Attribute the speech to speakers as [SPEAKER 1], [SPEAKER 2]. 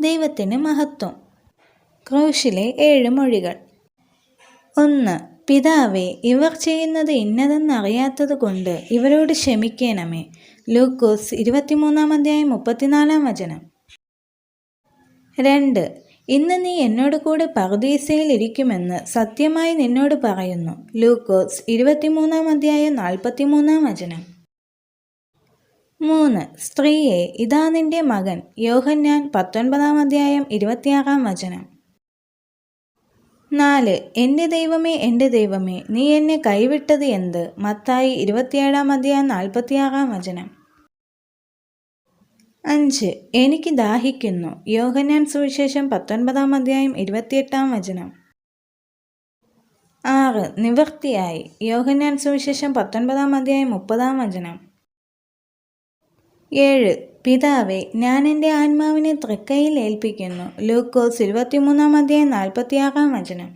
[SPEAKER 1] ദൈവത്തിന് മഹത്വം. ക്രൂശിലെ 7 മൊഴികൾ. 1. പിതാവേ, ഇവർ ചെയ്യുന്നത് ഇന്നതെന്നറിയാത്തത് കൊണ്ട് ഇവരോട് ക്ഷമിക്കണമേ. ലൂക്കോസ് 23:34. 2. ഇന്ന് നീ എന്നോട് കൂടെ പറുദീസയിൽ ഇരിക്കുമെന്ന് സത്യമായി നിന്നോട് പറയുന്നു. ലൂക്കോസ് 23:43. 3. സ്ത്രീയെ, ഇതാ നിന്റെ മകൻ. യോഹന്നാൻ 19:26. 4. എൻ്റെ ദൈവമേ, നീ എന്നെ കൈവിട്ടത് എന്ത്? മത്തായി 27:46. 5. എനിക്ക് ദാഹിക്കുന്നു. യോഹന്നാൻ സുവിശേഷം 19:28. 6. നിവൃത്തിയായി. യോഹന്നാൻ സുവിശേഷം 19:30. 7. പിതാവേ, ഞാൻ എൻ്റെ ആത്മാവിനെ തൃക്കൈയിൽ ഏൽപ്പിക്കുന്നു. ലൂക്കോസ് 23:46.